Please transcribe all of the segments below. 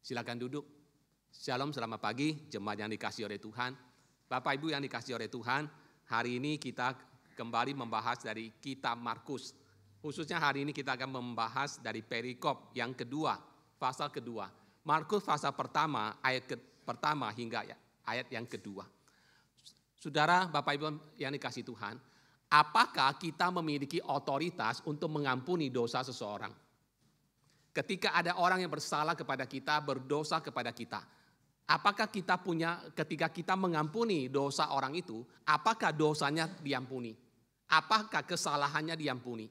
Silakan duduk. Shalom, selamat pagi, jemaat yang dikasihi oleh Tuhan. Bapak Ibu yang dikasihi oleh Tuhan, hari ini kita kembali membahas dari kitab Markus. Khususnya hari ini kita akan membahas dari perikop yang kedua, pasal kedua. Markus pasal pertama, pertama hingga ayat yang kedua. Saudara, Bapak Ibu yang dikasihi Tuhan, apakah kita memiliki otoritas untuk mengampuni dosa seseorang? Ketika ada orang yang bersalah kepada kita, berdosa kepada kita, apakah kita punya, ketika kita mengampuni dosa orang itu, apakah dosanya diampuni? Apakah kesalahannya diampuni?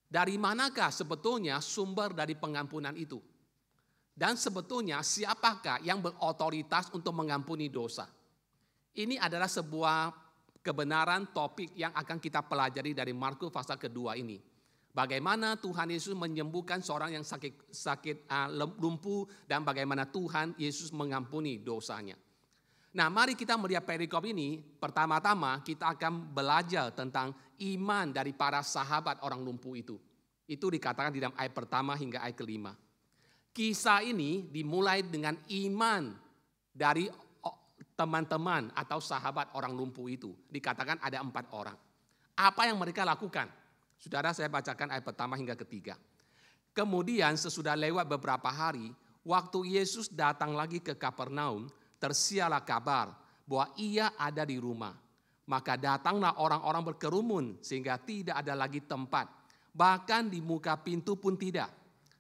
Dari manakah sebetulnya sumber dari pengampunan itu? Dan sebetulnya siapakah yang berotoritas untuk mengampuni dosa? Ini adalah sebuah kebenaran topik yang akan kita pelajari dari Markus pasal kedua ini. Bagaimana Tuhan Yesus menyembuhkan seorang yang sakit lumpuh dan bagaimana Tuhan Yesus mengampuni dosanya. Nah, mari kita melihat perikop ini. Pertama-tama kita akan belajar tentang iman dari para sahabat orang lumpuh itu. Itu dikatakan di dalam ayat pertama hingga ayat kelima. Kisah ini dimulai dengan iman dari teman-teman atau sahabat orang lumpuh itu. Dikatakan ada 4 orang. Apa yang mereka lakukan? Saudara, saya bacakan ayat pertama hingga ketiga. Kemudian sesudah lewat beberapa hari, waktu Yesus datang lagi ke Kapernaum, tersiarlah kabar bahwa ia ada di rumah. Maka datanglah orang-orang berkerumun sehingga tidak ada lagi tempat. Bahkan di muka pintu pun tidak.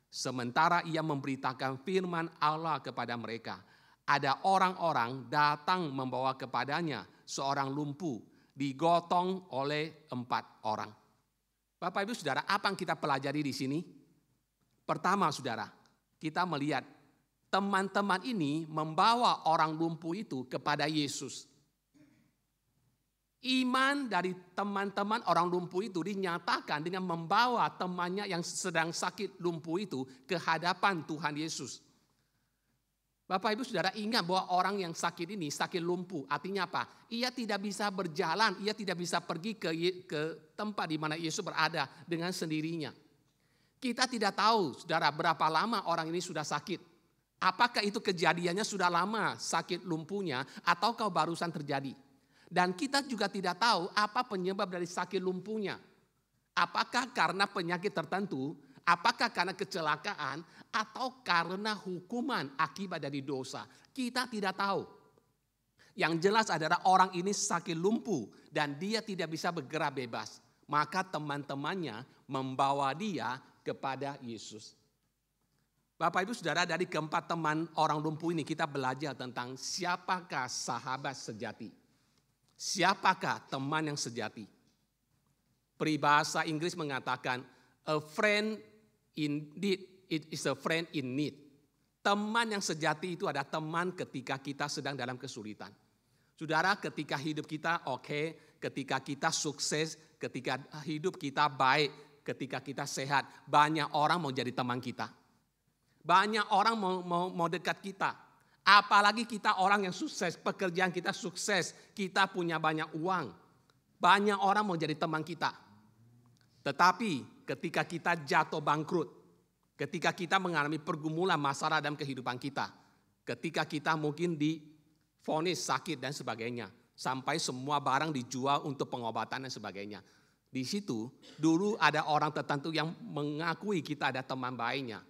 Sementara ia memberitakan firman Allah kepada mereka, ada orang-orang datang membawa kepadanya seorang lumpuh digotong oleh 4 orang. Bapak Ibu Saudara, apa yang kita pelajari di sini? Pertama Saudara, kita melihat teman-teman ini membawa orang lumpuh itu kepada Yesus. Iman dari teman-teman orang lumpuh itu dinyatakan dengan membawa temannya yang sedang sakit lumpuh itu ke hadapan Tuhan Yesus. Bapak Ibu Saudara, ingat bahwa orang yang sakit ini sakit lumpuh. Artinya apa? Ia tidak bisa berjalan, ia tidak bisa pergi ke tempat di mana Yesus berada dengan sendirinya. Kita tidak tahu Saudara berapa lama orang ini sudah sakit. Apakah itu kejadiannya sudah lama sakit lumpuhnya ataukah barusan terjadi? Dan kita juga tidak tahu apa penyebab dari sakit lumpuhnya. Apakah karena penyakit tertentu? Apakah karena kecelakaan atau karena hukuman akibat dari dosa? Kita tidak tahu. Yang jelas adalah orang ini sakit lumpuh dan dia tidak bisa bergerak bebas. Maka teman-temannya membawa dia kepada Yesus. Bapak Ibu Saudara, dari keempat teman orang lumpuh ini kita belajar tentang siapakah sahabat sejati. Siapakah teman yang sejati? Peribahasa Inggris mengatakan, a friend indeed, it is a friend in need. Teman yang sejati itu adalah teman ketika kita sedang dalam kesulitan. Saudara, ketika hidup kita oke, ketika kita sukses, ketika hidup kita baik, ketika kita sehat, banyak orang mau jadi teman kita. Banyak orang mau dekat kita. Apalagi kita orang yang sukses, pekerjaan kita sukses, kita punya banyak uang. Banyak orang mau jadi teman kita. Tetapi ketika kita jatuh bangkrut, ketika kita mengalami pergumulan masalah dalam kehidupan kita, ketika kita mungkin divonis sakit dan sebagainya, sampai semua barang dijual untuk pengobatan dan sebagainya. Di situ dulu ada orang tertentu yang mengakui kita ada teman baiknya.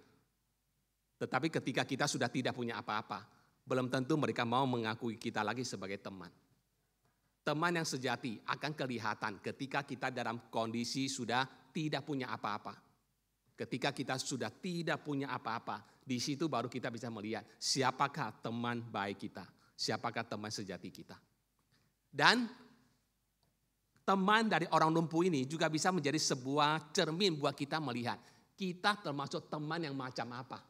Tetapi ketika kita sudah tidak punya apa-apa, belum tentu mereka mau mengakui kita lagi sebagai teman. Teman yang sejati akan kelihatan ketika kita dalam kondisi sudah tidak punya apa-apa. Ketika kita sudah tidak punya apa-apa, di situ baru kita bisa melihat siapakah teman baik kita, siapakah teman sejati kita. Dan teman dari orang lumpuh ini juga bisa menjadi sebuah cermin buat kita melihat kita termasuk teman yang macam apa.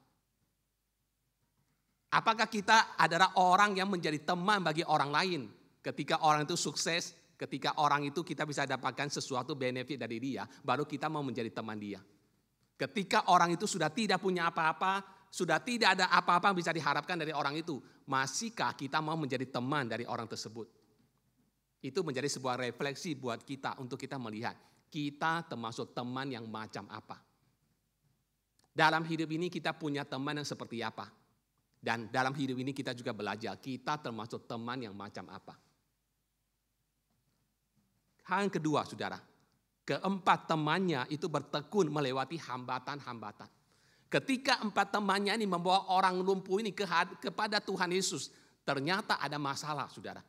Apakah kita adalah orang yang menjadi teman bagi orang lain? Ketika orang itu sukses, ketika orang itu kita bisa dapatkan sesuatu benefit dari dia, baru kita mau menjadi teman dia. Ketika orang itu sudah tidak punya apa-apa, sudah tidak ada apa-apa yang bisa diharapkan dari orang itu, masihkah kita mau menjadi teman dari orang tersebut? Itu menjadi sebuah refleksi buat kita untuk kita melihat, kita termasuk teman yang macam apa. Dalam hidup ini kita punya teman yang seperti apa. Dan dalam hidup ini kita juga belajar, kita termasuk teman yang macam apa. Hal yang kedua, saudara. Keempat temannya itu bertekun melewati hambatan-hambatan. Ketika empat temannya ini membawa orang lumpuh ini kepada Tuhan Yesus, ternyata ada masalah, saudara.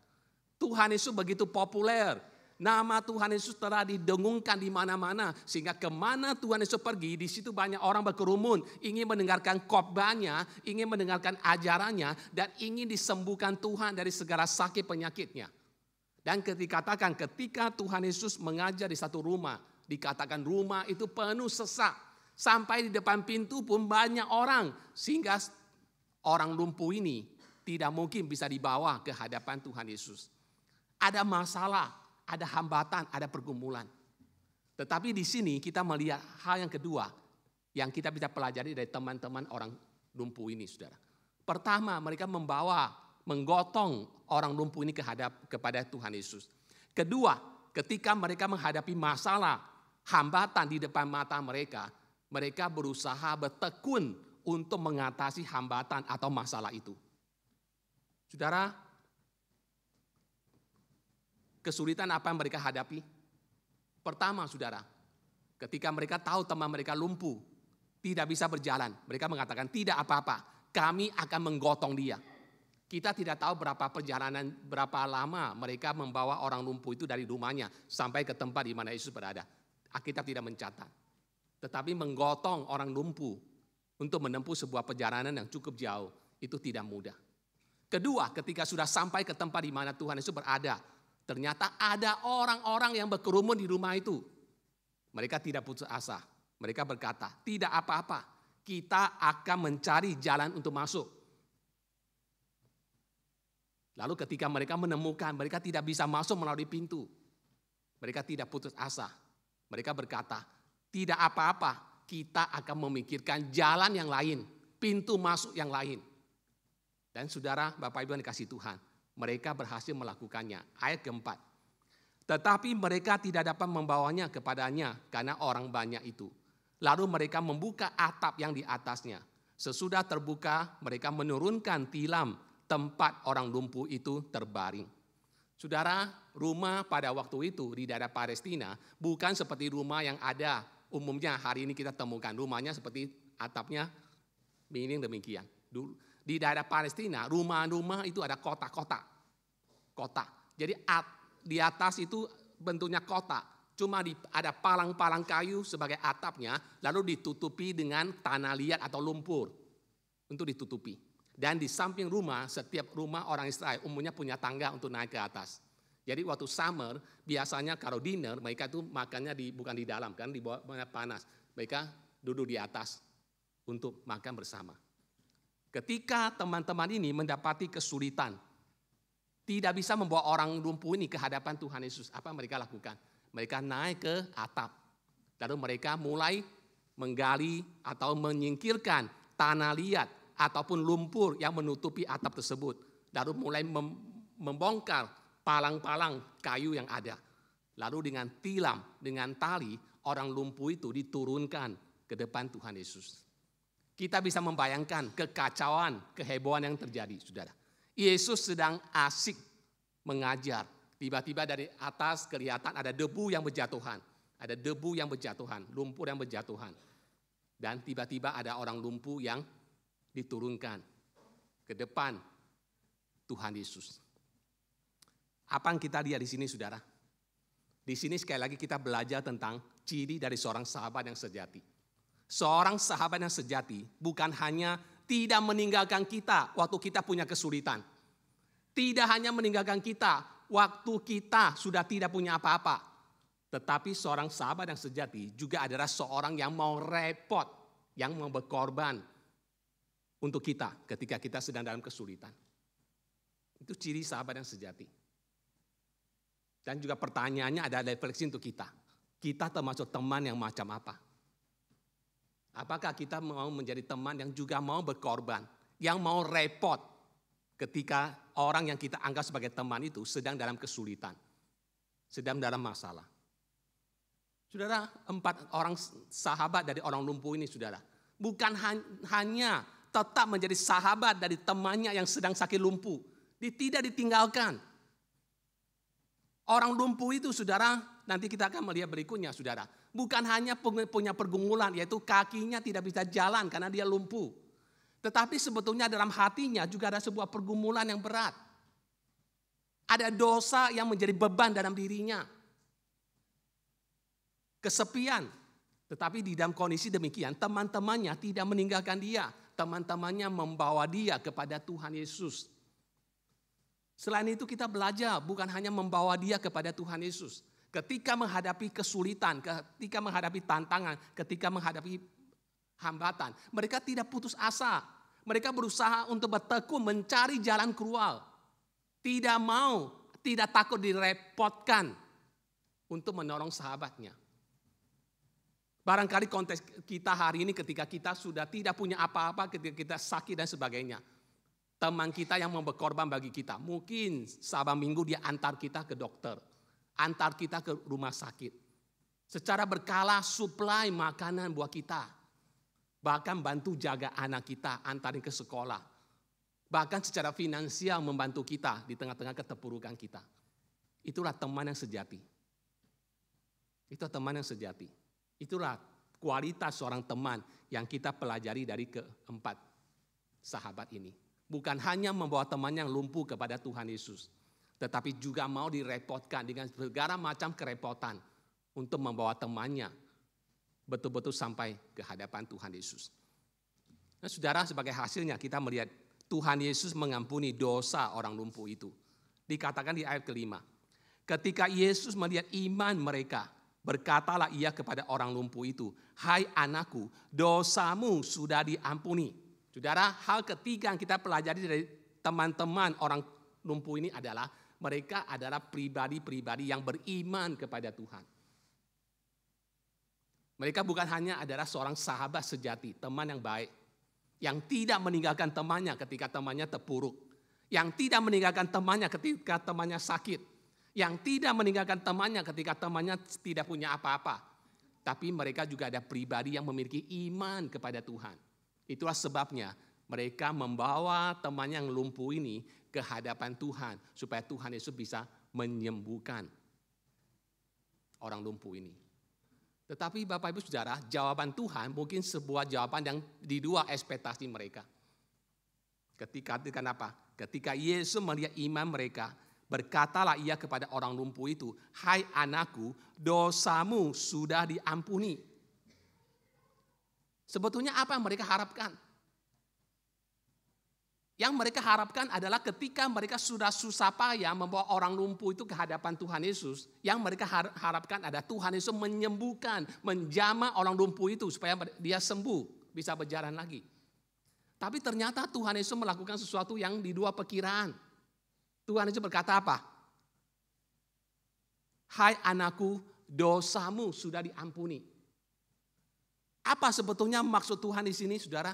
Tuhan Yesus begitu populer. Nama Tuhan Yesus telah didengungkan di mana-mana. Sehingga kemana Tuhan Yesus pergi, di situ banyak orang berkerumun. Ingin mendengarkan khotbahnya, ingin mendengarkan ajarannya, dan ingin disembuhkan Tuhan dari segala sakit penyakitnya. Dan dikatakan ketika Tuhan Yesus mengajar di satu rumah, dikatakan rumah itu penuh sesak. Sampai di depan pintu pun banyak orang. Sehingga orang lumpuh ini tidak mungkin bisa dibawa ke hadapan Tuhan Yesus. Ada masalah, ada hambatan, ada pergumulan. Tetapi di sini kita melihat hal yang kedua yang kita bisa pelajari dari teman-teman orang lumpuh ini, saudara. Pertama, mereka menggotong orang lumpuh ini kepada Tuhan Yesus. Kedua, ketika mereka menghadapi masalah, hambatan di depan mata mereka, mereka berusaha bertekun untuk mengatasi hambatan atau masalah itu. Saudara, kesulitan apa yang mereka hadapi? Pertama, saudara, ketika mereka tahu teman mereka lumpuh, tidak bisa berjalan, mereka mengatakan tidak apa-apa, kami akan menggotong dia. Kita tidak tahu berapa lama mereka membawa orang lumpuh itu dari rumahnya sampai ke tempat di mana Yesus berada. Alkitab tidak mencatat. Tetapi menggotong orang lumpuh untuk menempuh sebuah perjalanan yang cukup jauh, itu tidak mudah. Kedua, ketika sudah sampai ke tempat di mana Tuhan Yesus berada, ternyata ada orang-orang yang berkerumun di rumah itu. Mereka tidak putus asa. Mereka berkata, tidak apa-apa, kita akan mencari jalan untuk masuk. Lalu ketika mereka menemukan, mereka tidak bisa masuk melalui pintu. Mereka tidak putus asa. Mereka berkata, tidak apa-apa, kita akan memikirkan jalan yang lain, pintu masuk yang lain. Dan saudara, Bapak Ibu yang dikasihi Tuhan, mereka berhasil melakukannya. Ayat keempat. Tetapi mereka tidak dapat membawanya kepadanya karena orang banyak itu. Lalu mereka membuka atap yang di atasnya. Sesudah terbuka, mereka menurunkan tilam tempat orang lumpuh itu terbaring. Saudara, rumah pada waktu itu di daerah Palestina bukan seperti rumah yang ada umumnya hari ini kita temukan. Rumahnya seperti atapnya miring demikian. Di daerah Palestina, rumah-rumah itu ada kotak-kotak. Kotak. Jadi di atas itu bentuknya kotak. Cuma ada palang-palang kayu sebagai atapnya, lalu ditutupi dengan tanah liat atau lumpur untuk ditutupi. Dan di samping rumah, setiap rumah orang Israel umumnya punya tangga untuk naik ke atas. Jadi waktu summer, biasanya kalau dinner, mereka itu makannya bukan di dalam, kan di bawah panas. Mereka duduk di atas untuk makan bersama. Ketika teman-teman ini mendapati kesulitan, tidak bisa membawa orang lumpuh ini ke hadapan Tuhan Yesus, apa mereka lakukan? Mereka naik ke atap. Lalu mereka mulai menggali atau menyingkirkan tanah liat ataupun lumpur yang menutupi atap tersebut. Lalu mulai membongkar palang-palang kayu yang ada. Lalu dengan tilam, dengan tali, orang lumpuh itu diturunkan ke depan Tuhan Yesus. Kita bisa membayangkan kekacauan, kehebohan yang terjadi, saudara. Yesus sedang asik mengajar. Tiba-tiba dari atas kelihatan ada debu yang berjatuhan. Ada debu yang berjatuhan, lumpur yang berjatuhan. Dan tiba-tiba ada orang lumpuh yang diturunkan ke depan Tuhan Yesus. Apa yang kita lihat di sini, saudara? Di sini sekali lagi kita belajar tentang ciri dari seorang sahabat yang sejati. Seorang sahabat yang sejati bukan hanya tidak meninggalkan kita waktu kita punya kesulitan. Tidak hanya meninggalkan kita waktu kita sudah tidak punya apa-apa. Tetapi seorang sahabat yang sejati juga adalah seorang yang mau repot, yang mau berkorban untuk kita ketika kita sedang dalam kesulitan. Itu ciri sahabat yang sejati. Dan juga pertanyaannya ada refleksi untuk kita. Kita termasuk teman yang macam apa? Apakah kita mau menjadi teman yang juga mau berkorban, yang mau repot ketika orang yang kita anggap sebagai teman itu sedang dalam kesulitan, sedang dalam masalah. Saudara, 4 orang sahabat dari orang lumpuh ini, saudara, Bukan hanya tetap menjadi sahabat dari temannya yang sedang sakit lumpuh. Tidak ditinggalkan. Orang lumpuh itu saudara, nanti kita akan melihat berikutnya saudara. Bukan hanya punya pergumulan, yaitu kakinya tidak bisa jalan karena dia lumpuh. Tetapi sebetulnya dalam hatinya juga ada sebuah pergumulan yang berat. Ada dosa yang menjadi beban dalam dirinya. Kesepian. Tetapi di dalam kondisi demikian, teman-temannya tidak meninggalkan dia. Teman-temannya membawa dia kepada Tuhan Yesus. Selain itu kita belajar bukan hanya membawa dia kepada Tuhan Yesus. Ketika menghadapi kesulitan, ketika menghadapi tantangan, ketika menghadapi hambatan, mereka tidak putus asa. Mereka berusaha untuk bertekun mencari jalan keluar. Tidak mau, tidak takut direpotkan untuk menolong sahabatnya. Barangkali konteks kita hari ini ketika kita sudah tidak punya apa-apa, ketika kita sakit dan sebagainya. Teman kita yang mau berkorban bagi kita. Mungkin Sabtu Minggu dia antar kita ke dokter. Antar kita ke rumah sakit. Secara berkala suplai makanan buat kita. Bahkan bantu jaga anak kita, antarin ke sekolah. Bahkan secara finansial membantu kita di tengah-tengah keterpurukan kita. Itulah teman yang sejati. Itu teman yang sejati. Itulah kualitas seorang teman yang kita pelajari dari keempat sahabat ini. Bukan hanya membawa teman yang lumpuh kepada Tuhan Yesus. Tetapi juga mau direpotkan dengan segala macam kerepotan. Untuk membawa temannya betul-betul sampai ke hadapan Tuhan Yesus. Nah saudara, sebagai hasilnya kita melihat Tuhan Yesus mengampuni dosa orang lumpuh itu. Dikatakan di ayat ke-5. Ketika Yesus melihat iman mereka, berkatalah ia kepada orang lumpuh itu, "Hai anakku, dosamu sudah diampuni." Saudara, hal ketiga yang kita pelajari dari teman-teman orang lumpuh ini adalah mereka adalah pribadi-pribadi yang beriman kepada Tuhan. Mereka bukan hanya adalah seorang sahabat sejati, teman yang baik, yang tidak meninggalkan temannya ketika temannya terpuruk, yang tidak meninggalkan temannya ketika temannya sakit, yang tidak meninggalkan temannya ketika temannya tidak punya apa-apa. Tapi mereka juga ada pribadi yang memiliki iman kepada Tuhan. Itulah sebabnya mereka membawa temannya yang lumpuh ini ke hadapan Tuhan, supaya Tuhan Yesus bisa menyembuhkan orang lumpuh ini. Tetapi Bapak Ibu Saudara, jawaban Tuhan mungkin sebuah jawaban yang di luar ekspektasi mereka. Ketika Yesus melihat iman mereka, berkatalah ia kepada orang lumpuh itu, "Hai anakku, dosamu sudah diampuni." Sebetulnya apa yang mereka harapkan? Yang mereka harapkan adalah ketika mereka sudah susah payah membawa orang lumpuh itu ke hadapan Tuhan Yesus, yang mereka harapkan adalah Tuhan Yesus menyembuhkan, menjamah orang lumpuh itu supaya dia sembuh, bisa berjalan lagi. Tapi ternyata Tuhan Yesus melakukan sesuatu yang di luar perkiraan. Tuhan Yesus berkata apa? "Hai anakku, dosamu sudah diampuni." Apa sebetulnya maksud Tuhan di sini, saudara?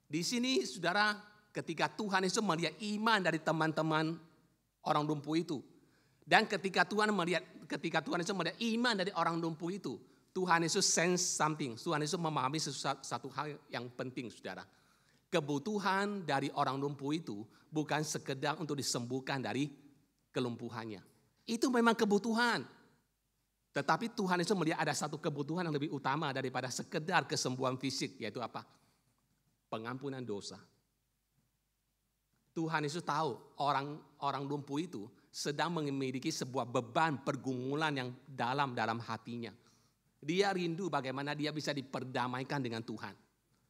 Di sini saudara, ketika Tuhan Yesus melihat iman dari teman-teman orang lumpuh itu, dan ketika Tuhan Yesus melihat iman dari orang lumpuh itu, Tuhan Yesus sense something. Tuhan Yesus memahami satu hal yang penting, saudara. Kebutuhan dari orang lumpuh itu bukan sekedar untuk disembuhkan dari kelumpuhannya. Itu memang kebutuhan. Tetapi Tuhan Yesus melihat ada satu kebutuhan yang lebih utama daripada sekedar kesembuhan fisik, yaitu apa? Pengampunan dosa. Tuhan Yesus tahu orang lumpuh itu sedang memiliki sebuah beban pergumulan yang dalam hatinya. Dia rindu bagaimana dia bisa diperdamaikan dengan Tuhan.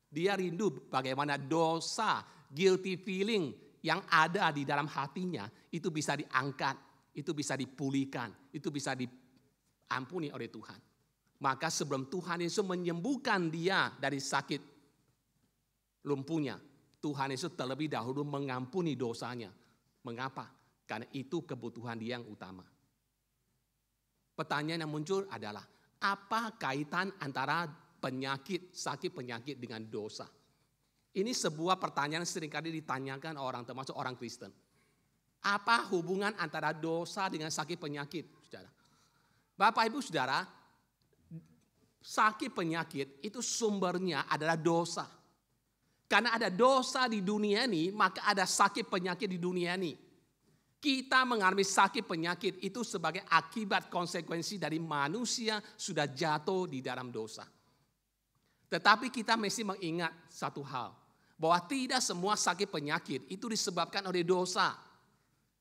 Dia rindu bagaimana dosa, guilty feeling yang ada di dalam hatinya itu bisa diangkat, itu bisa dipulihkan, itu bisa diampuni oleh Tuhan. Maka sebelum Tuhan Yesus menyembuhkan dia dari sakit lumpuhnya, Tuhan Yesus terlebih dahulu mengampuni dosanya. Mengapa? Karena itu kebutuhan dia yang utama. Pertanyaan yang muncul adalah, apa kaitan antara sakit penyakit dengan dosa? Ini sebuah pertanyaan yang seringkali ditanyakan orang, termasuk orang Kristen. Apa hubungan antara dosa dengan sakit penyakit, saudara? Bapak Ibu Saudara, sakit penyakit itu sumbernya adalah dosa. Karena ada dosa di dunia ini, maka ada sakit penyakit di dunia ini. Kita mengalami sakit penyakit itu sebagai akibat konsekuensi dari manusia sudah jatuh di dalam dosa. Tetapi kita mesti mengingat satu hal, bahwa tidak semua sakit penyakit itu disebabkan oleh dosa.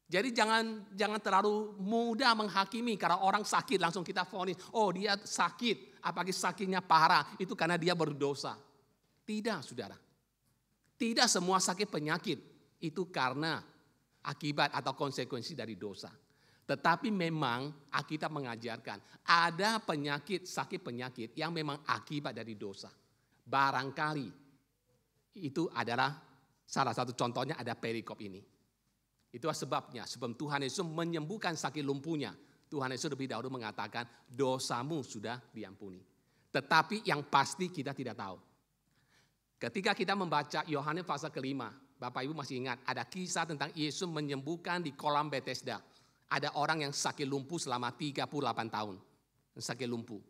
Jadi jangan terlalu mudah menghakimi karena orang sakit langsung kita vonis, oh dia sakit, apalagi sakitnya parah, itu karena dia berdosa. Tidak, saudara. Tidak semua sakit penyakit itu karena akibat atau konsekuensi dari dosa. Tetapi memang Alkitab mengajarkan ada penyakit, sakit penyakit yang memang akibat dari dosa. Barangkali itu adalah salah satu contohnya ada perikop ini. Itulah sebabnya sebelum Tuhan Yesus menyembuhkan sakit lumpuhnya, Tuhan Yesus lebih dahulu mengatakan dosamu sudah diampuni. Tetapi yang pasti kita tidak tahu. Ketika kita membaca Yohanes pasal ke-5, Bapak Ibu masih ingat ada kisah tentang Yesus menyembuhkan di kolam Bethesda. Ada orang yang sakit lumpuh selama 38 tahun. Sakit lumpuh.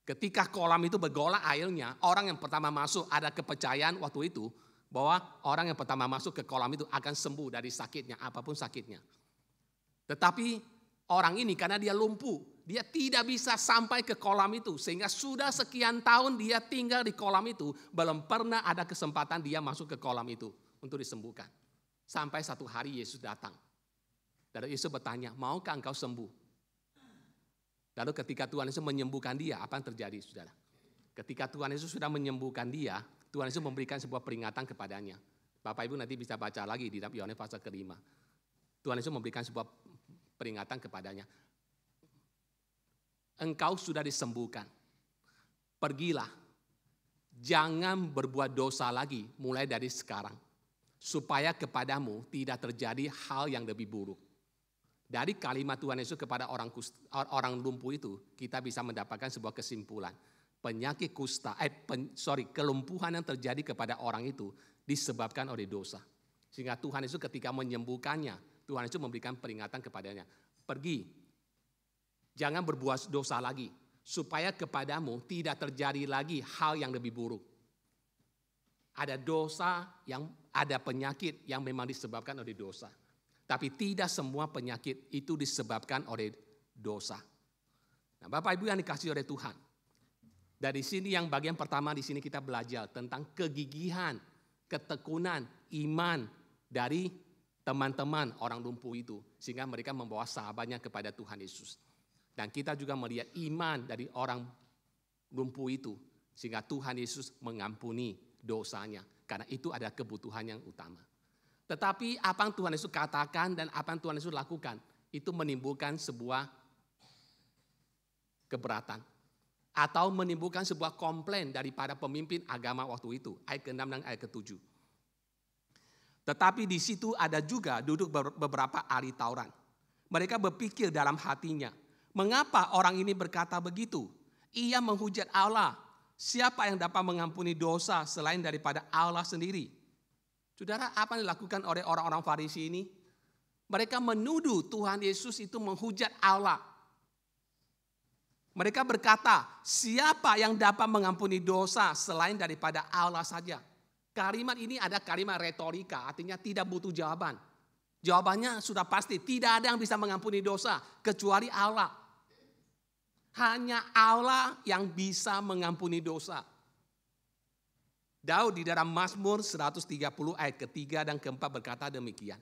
Ketika kolam itu bergolak airnya, orang yang pertama masuk ada kepercayaan waktu itu bahwa orang yang pertama masuk ke kolam itu akan sembuh dari sakitnya, apapun sakitnya. Tetapi orang ini karena dia lumpuh, dia tidak bisa sampai ke kolam itu. Sehingga sudah sekian tahun dia tinggal di kolam itu, belum pernah ada kesempatan dia masuk ke kolam itu untuk disembuhkan. Sampai satu hari Yesus datang. Dan Yesus bertanya, maukah engkau sembuh? Lalu ketika Tuhan Yesus menyembuhkan dia, apa yang terjadi, saudara? Ketika Tuhan Yesus sudah menyembuhkan dia, Tuhan Yesus memberikan sebuah peringatan kepadanya. Bapak Ibu nanti bisa baca lagi di dalam Yohanes pasal ke-5. Tuhan Yesus memberikan sebuah peringatan kepadanya. Engkau sudah disembuhkan. Pergilah. Jangan berbuat dosa lagi mulai dari sekarang. Supaya kepadamu tidak terjadi hal yang lebih buruk. Dari kalimat Tuhan Yesus kepada orang lumpuh itu, kita bisa mendapatkan sebuah kesimpulan. Penyakit kelumpuhan yang terjadi kepada orang itu disebabkan oleh dosa. Sehingga Tuhan Yesus ketika menyembuhkannya, Tuhan Yesus memberikan peringatan kepadanya. Pergi, jangan berbuat dosa lagi, supaya kepadamu tidak terjadi lagi hal yang lebih buruk. Ada dosa, ada penyakit yang memang disebabkan oleh dosa. Tapi tidak semua penyakit itu disebabkan oleh dosa. Nah, Bapak Ibu yang dikasihi oleh Tuhan. Dari sini yang bagian pertama di sini kita belajar tentang kegigihan, ketekunan, iman dari teman-teman orang lumpuh itu. Sehingga mereka membawa sahabatnya kepada Tuhan Yesus. Dan kita juga melihat iman dari orang lumpuh itu. Sehingga Tuhan Yesus mengampuni dosanya. Karena itu adalah kebutuhan yang utama. Tetapi apa yang Tuhan Yesus katakan dan apa yang Tuhan Yesus lakukan. Itu menimbulkan sebuah keberatan. Atau menimbulkan sebuah komplain daripada pemimpin agama waktu itu. Ayat ke-6 dan ayat ke-7. Tetapi di situ ada juga duduk beberapa ahli Taurat. Mereka berpikir dalam hatinya, mengapa orang ini berkata begitu? Ia menghujat Allah. Siapa yang dapat mengampuni dosa selain daripada Allah sendiri? Saudara, apa yang dilakukan oleh orang-orang Farisi ini? Mereka menuduh Tuhan Yesus itu menghujat Allah. Mereka berkata, siapa yang dapat mengampuni dosa selain daripada Allah saja? Kalimat ini ada kalimat retorika, artinya tidak butuh jawaban. Jawabannya sudah pasti, tidak ada yang bisa mengampuni dosa kecuali Allah. Hanya Allah yang bisa mengampuni dosa. Daud di dalam Mazmur 130 ayat ke-3 dan ke-4 berkata demikian.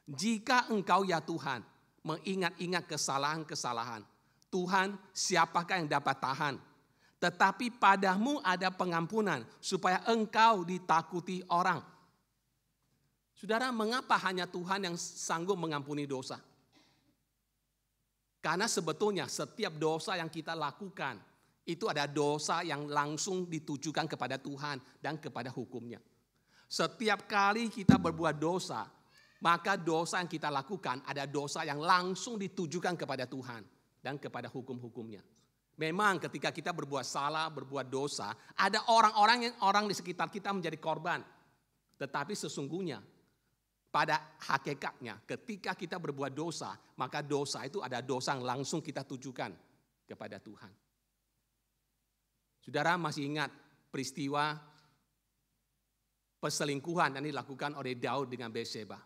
Jika engkau ya Tuhan mengingat-ingat kesalahan-kesalahan, Tuhan, siapakah yang dapat tahan? Tetapi padamu ada pengampunan supaya engkau ditakuti orang. Saudara, mengapa hanya Tuhan yang sanggup mengampuni dosa? Karena sebetulnya setiap dosa yang kita lakukan itu ada dosa yang langsung ditujukan kepada Tuhan dan kepada hukumnya. Setiap kali kita berbuat dosa, maka dosa yang kita lakukan ada dosa yang langsung ditujukan kepada Tuhan dan kepada hukum-hukumnya. Memang ketika kita berbuat salah, berbuat dosa, ada orang di sekitar kita menjadi korban. Tetapi sesungguhnya pada hakikatnya ketika kita berbuat dosa, maka dosa itu ada dosa yang langsung kita tujukan kepada Tuhan. Saudara masih ingat peristiwa perselingkuhan yang dilakukan oleh Daud dengan Bathsheba.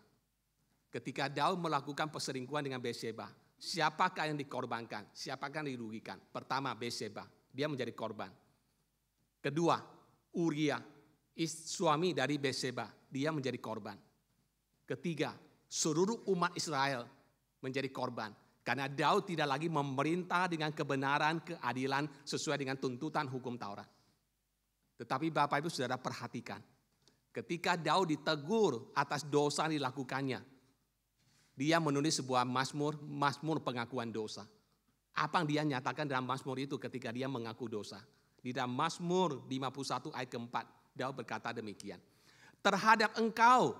Ketika Daud melakukan perselingkuhan dengan Bathsheba, siapakah yang dikorbankan? Siapakah yang dirugikan? Pertama, Bathsheba, dia menjadi korban. Kedua, Uria, suami dari Bathsheba, dia menjadi korban. Ketiga, seluruh umat Israel menjadi korban. Karena Daud tidak lagi memerintah dengan kebenaran, keadilan sesuai dengan tuntutan hukum Taurat. Tetapi Bapak Ibu Saudara perhatikan, ketika Daud ditegur atas dosa yang dilakukannya, dia menulis sebuah mazmur pengakuan dosa. Apa yang dia nyatakan dalam mazmur itu ketika dia mengaku dosa? Di dalam Mazmur 51 ayat keempat, Daud berkata demikian. Terhadap engkau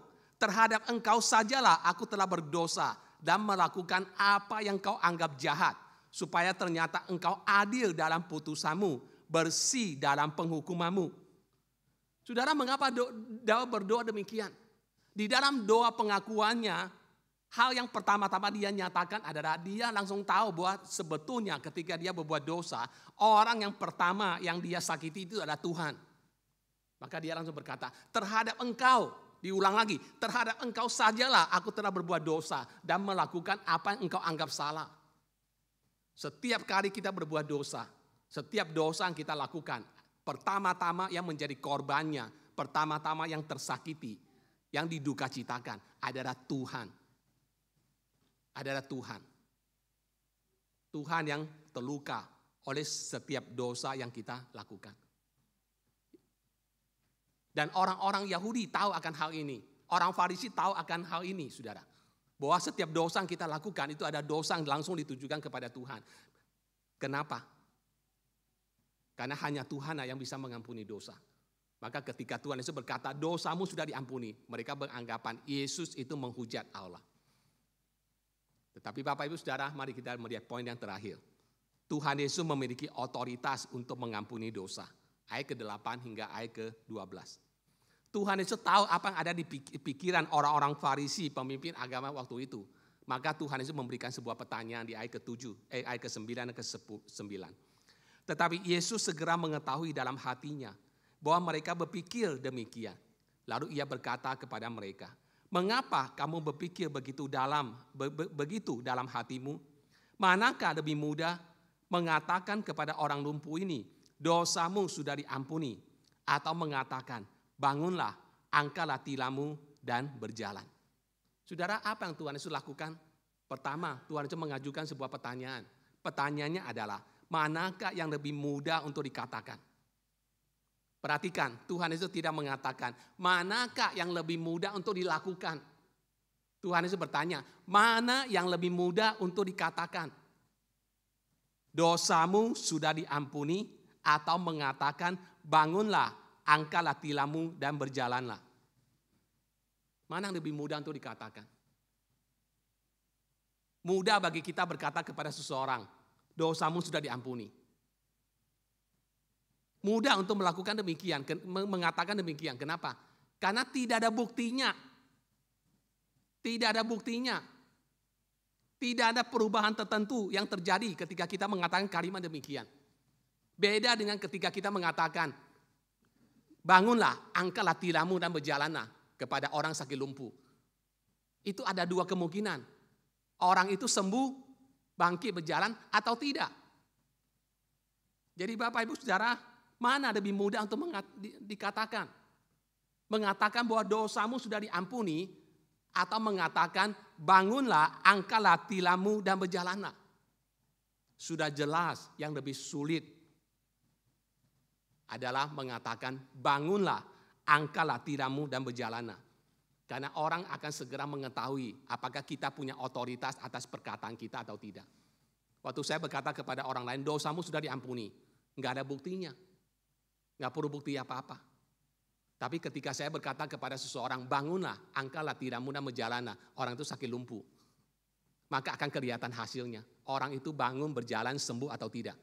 sajalah aku telah berdosa dan melakukan apa yang kau anggap jahat, supaya ternyata engkau adil dalam putusanmu, bersih dalam penghukumanmu. Saudara, mengapa Daud berdoa demikian? Di dalam doa pengakuannya, hal yang pertama-tama dia nyatakan adalah dia langsung tahu bahwa sebetulnya ketika dia berbuat dosa, orang yang pertama yang dia sakiti itu adalah Tuhan. Maka dia langsung berkata, terhadap engkau, diulang lagi, terhadap engkau sajalah aku telah berbuat dosa dan melakukan apa yang engkau anggap salah. Setiap kali kita berbuat dosa, setiap dosa yang kita lakukan, pertama-tama yang menjadi korbannya, pertama-tama yang tersakiti, yang didukacitakan adalah Tuhan. Adalah Tuhan. Tuhan yang terluka oleh setiap dosa yang kita lakukan. Dan orang-orang Yahudi tahu akan hal ini. Orang Farisi tahu akan hal ini, saudara. Bahwa setiap dosa yang kita lakukan itu ada dosa yang langsung ditujukan kepada Tuhan. Kenapa? Karena hanya Tuhan yang bisa mengampuni dosa. Maka ketika Tuhan Yesus berkata, dosamu sudah diampuni, mereka beranggapan Yesus itu menghujat Allah. Tetapi Bapak Ibu Saudara, mari kita melihat poin yang terakhir. Tuhan Yesus memiliki otoritas untuk mengampuni dosa. Ayat ke-8 hingga ayat ke-12. Tuhan Yesus tahu apa yang ada di pikiran orang-orang Farisi, pemimpin agama waktu itu. Maka Tuhan Yesus memberikan sebuah pertanyaan di ayat ke-7, ayat ke-9 dan ke-9. Tetapi Yesus segera mengetahui dalam hatinya bahwa mereka berpikir demikian. Lalu ia berkata kepada mereka, mengapa kamu berpikir begitu dalam hatimu? Manakah lebih mudah mengatakan kepada orang lumpuh ini, dosamu sudah diampuni, atau mengatakan, bangunlah, angkatlah tilammu dan berjalan. Saudara, apa yang Tuhan Yesus lakukan? Pertama, Tuhan Yesus mengajukan sebuah pertanyaan. Pertanyaannya adalah, manakah yang lebih mudah untuk dikatakan? Perhatikan, Tuhan Yesus tidak mengatakan, manakah yang lebih mudah untuk dilakukan? Tuhan Yesus bertanya, mana yang lebih mudah untuk dikatakan? Dosamu sudah diampuni, atau mengatakan, bangunlah, angkatlah tilammu dan berjalanlah. Mana yang lebih mudah untuk dikatakan? Mudah bagi kita berkata kepada seseorang, dosamu sudah diampuni. Mudah untuk melakukan demikian, mengatakan demikian. Kenapa? Karena tidak ada buktinya. Tidak ada buktinya. Tidak ada perubahan tertentu yang terjadi ketika kita mengatakan kalimat demikian. Beda dengan ketika kita mengatakan, bangunlah, angkatlah tilammu dan berjalanlah kepada orang sakit lumpuh. Itu ada dua kemungkinan. Orang itu sembuh, bangkit berjalan atau tidak. Jadi Bapak Ibu Saudara, mana lebih mudah untuk dikatakan? Mengatakan bahwa dosamu sudah diampuni atau mengatakan bangunlah, angkatlah tilammu dan berjalanlah. Sudah jelas yang lebih sulit adalah mengatakan bangunlah, angkatlah tilammu dan berjalanlah. Karena orang akan segera mengetahui apakah kita punya otoritas atas perkataan kita atau tidak. Waktu saya berkata kepada orang lain, dosamu sudah diampuni. Enggak ada buktinya. Enggak perlu bukti apa-apa. Tapi ketika saya berkata kepada seseorang, bangunlah, angkatlah tilammu dan berjalanlah. Orang itu sakit lumpuh. Maka akan kelihatan hasilnya. Orang itu bangun, berjalan, sembuh atau tidak.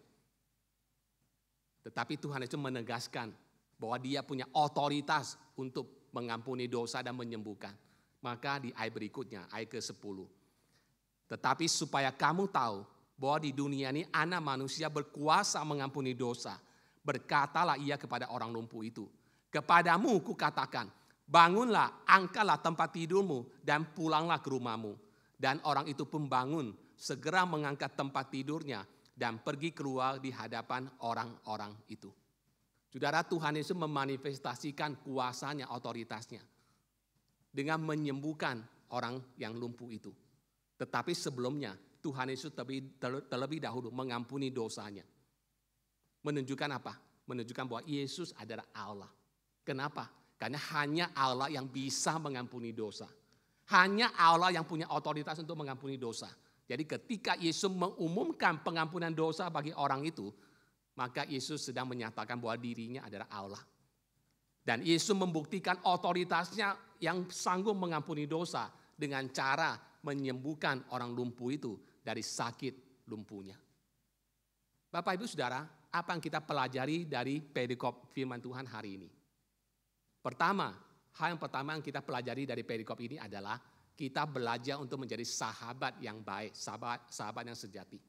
Tetapi Tuhan itu menegaskan bahwa dia punya otoritas untuk mengampuni dosa dan menyembuhkan. Maka di ayat berikutnya, ayat ke-10. Tetapi supaya kamu tahu bahwa di dunia ini anak manusia berkuasa mengampuni dosa. Berkatalah ia kepada orang lumpuh itu, kepadamu kukatakan, bangunlah, angkatlah tempat tidurmu dan pulanglah ke rumahmu. Dan orang itu pun bangun, segera mengangkat tempat tidurnya dan pergi keluar di hadapan orang-orang itu. Saudara, Tuhan Yesus memanifestasikan kuasanya, otoritasnya dengan menyembuhkan orang yang lumpuh itu. Tetapi sebelumnya Tuhan Yesus terlebih dahulu mengampuni dosanya. Menunjukkan apa? Menunjukkan bahwa Yesus adalah Allah. Kenapa? Karena hanya Allah yang bisa mengampuni dosa. Hanya Allah yang punya otoritas untuk mengampuni dosa. Jadi ketika Yesus mengumumkan pengampunan dosa bagi orang itu, maka Yesus sedang menyatakan bahwa dirinya adalah Allah. Dan Yesus membuktikan otoritasnya yang sanggup mengampuni dosa dengan cara menyembuhkan orang lumpuh itu dari sakit lumpuhnya. Bapak Ibu Saudara, apa yang kita pelajari dari perikop firman Tuhan hari ini? Hal yang pertama yang kita pelajari dari perikop ini adalah kita belajar untuk menjadi sahabat yang baik, sahabat yang sejati.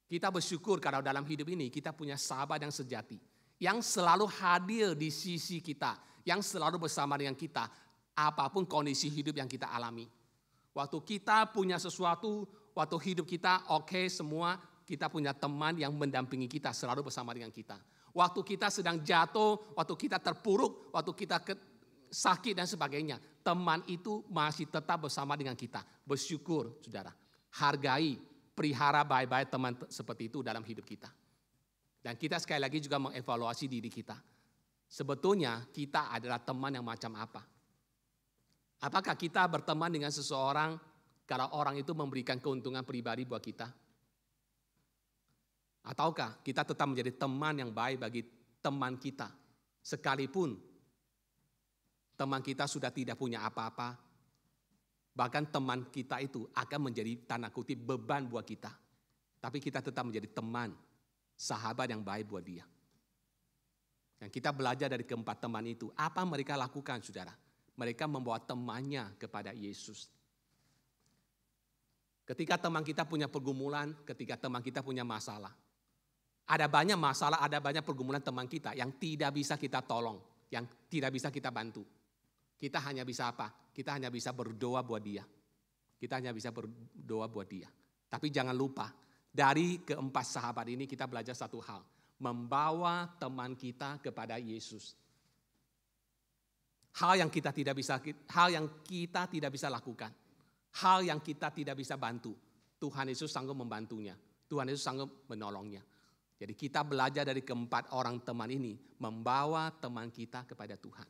Kita bersyukur karena dalam hidup ini kita punya sahabat yang sejati, yang selalu hadir di sisi kita, yang selalu bersama dengan kita, apapun kondisi hidup yang kita alami. Waktu kita punya sesuatu, waktu hidup kita oke semua, kita punya teman yang mendampingi kita, selalu bersama dengan kita. Waktu kita sedang jatuh, waktu kita terpuruk, waktu kita sakit dan sebagainya, teman itu masih tetap bersama dengan kita. Bersyukur, saudara. Hargai, pelihara baik-baik teman seperti itu dalam hidup kita. Dan kita sekali lagi juga mengevaluasi diri kita. Sebetulnya kita adalah teman yang macam apa? Apakah kita berteman dengan seseorang kalau orang itu memberikan keuntungan pribadi buat kita? Ataukah kita tetap menjadi teman yang baik bagi teman kita, sekalipun teman kita sudah tidak punya apa-apa, bahkan teman kita itu akan menjadi tanda kutip beban buat kita. Tapi kita tetap menjadi teman, sahabat yang baik buat dia. Dan kita belajar dari keempat teman itu, apa mereka lakukan saudara? Mereka membawa temannya kepada Yesus. Ketika teman kita punya pergumulan, ketika teman kita punya masalah, ada banyak masalah, ada banyak pergumulan teman kita yang tidak bisa kita tolong, yang tidak bisa kita bantu. Kita hanya bisa apa? Kita hanya bisa berdoa buat dia. Kita hanya bisa berdoa buat dia. Tapi jangan lupa, dari keempat sahabat ini kita belajar satu hal. Membawa teman kita kepada Yesus. Hal yang kita tidak bisa lakukan. Hal yang kita tidak bisa bantu. Tuhan Yesus sanggup membantunya. Tuhan Yesus sanggup menolongnya. Jadi kita belajar dari keempat orang teman ini, membawa teman kita kepada Tuhan.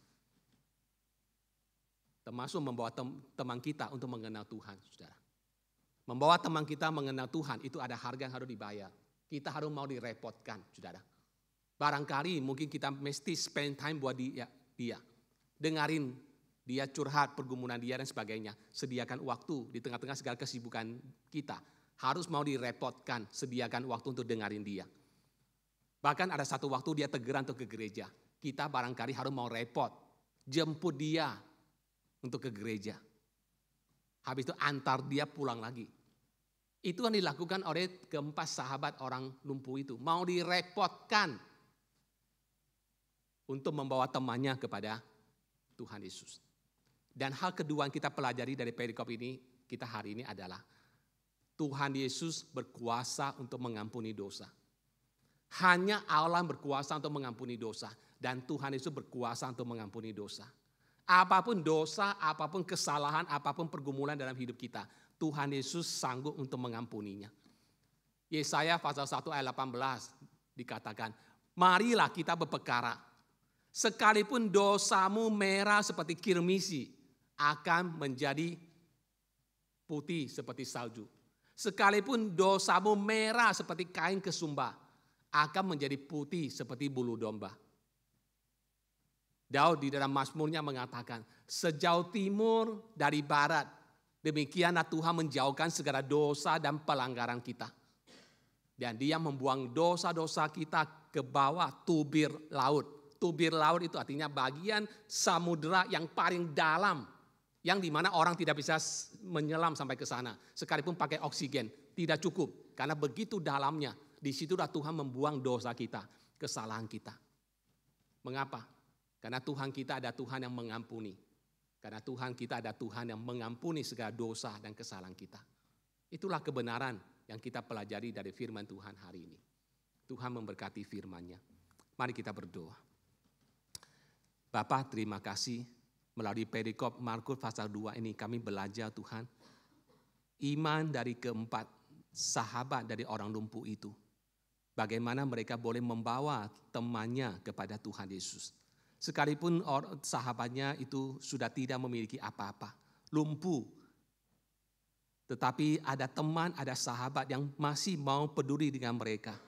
Termasuk membawa teman kita untuk mengenal Tuhan, saudara. Membawa teman kita mengenal Tuhan, itu ada harga yang harus dibayar. Kita harus mau direpotkan, saudara. Barangkali mungkin kita mesti spend time buat dia. Dengarin dia curhat, pergumulan dia dan sebagainya. Sediakan waktu di tengah-tengah segala kesibukan kita. Harus mau direpotkan, sediakan waktu untuk dengarin dia. Bahkan ada satu waktu dia teguran untuk ke gereja. Kita barangkali harus mau repot, jemput dia untuk ke gereja. Habis itu antar dia pulang lagi. Itu yang dilakukan oleh keempat sahabat orang lumpuh itu. Mau direpotkan untuk membawa temannya kepada Tuhan Yesus. Dan hal kedua yang kita pelajari dari perikop ini, kita hari ini adalah Tuhan Yesus berkuasa untuk mengampuni dosa. Hanya Allah berkuasa untuk mengampuni dosa. Dan Tuhan Yesus berkuasa untuk mengampuni dosa. Apapun dosa, apapun kesalahan, apapun pergumulan dalam hidup kita, Tuhan Yesus sanggup untuk mengampuninya. Yesaya pasal 1 ayat 18 dikatakan, marilah kita berperkara. Sekalipun dosamu merah seperti kirmisi, akan menjadi putih seperti salju. Sekalipun dosamu merah seperti kain kesumba, akan menjadi putih seperti bulu domba. Daud di dalam Mazmurnya mengatakan, sejauh timur dari barat, demikianlah Tuhan menjauhkan segala dosa dan pelanggaran kita. Dan dia membuang dosa-dosa kita ke bawah tubir laut. Tubir laut itu artinya bagian samudera yang paling dalam, yang dimana orang tidak bisa menyelam sampai ke sana. Sekalipun pakai oksigen, tidak cukup. Karena begitu dalamnya Disitulah Tuhan membuang dosa kita, kesalahan kita. Mengapa? Karena Tuhan kita ada Tuhan yang mengampuni. Karena Tuhan kita ada Tuhan yang mengampuni segala dosa dan kesalahan kita. Itulah kebenaran yang kita pelajari dari firman Tuhan hari ini. Tuhan memberkati firman-Nya. Mari kita berdoa. Bapa, terima kasih. Melalui perikop Markus pasal 2 ini kami belajar Tuhan. Iman dari keempat sahabat dari orang lumpuh itu. Bagaimana mereka boleh membawa temannya kepada Tuhan Yesus. Sekalipun sahabatnya itu sudah tidak memiliki apa-apa. Lumpuh. Tetapi ada teman, ada sahabat yang masih mau peduli dengan mereka.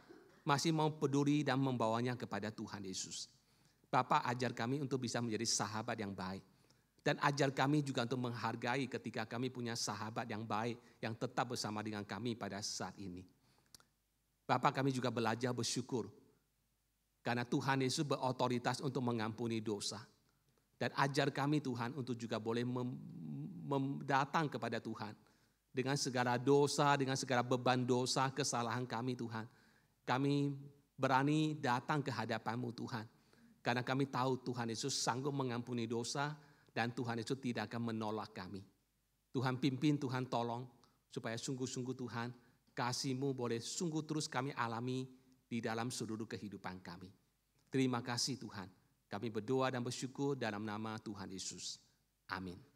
Masih mau peduli dan membawanya kepada Tuhan Yesus. Bapa, ajar kami untuk bisa menjadi sahabat yang baik. Dan ajar kami juga untuk menghargai ketika kami punya sahabat yang baik, yang tetap bersama dengan kami pada saat ini. Bapa, kami juga belajar bersyukur. Karena Tuhan Yesus berotoritas untuk mengampuni dosa. Dan ajar kami Tuhan untuk juga boleh datang kepada Tuhan. Dengan segala dosa, dengan segala beban dosa, kesalahan kami Tuhan. Kami berani datang ke hadapan-Mu Tuhan. Karena kami tahu Tuhan Yesus sanggup mengampuni dosa. Dan Tuhan Yesus tidak akan menolak kami. Tuhan pimpin, Tuhan tolong. Supaya sungguh-sungguh Tuhan, kasih-Mu boleh sungguh terus kami alami di dalam seluruh kehidupan kami. Terima kasih Tuhan. Kami berdoa dan bersyukur dalam nama Tuhan Yesus. Amin.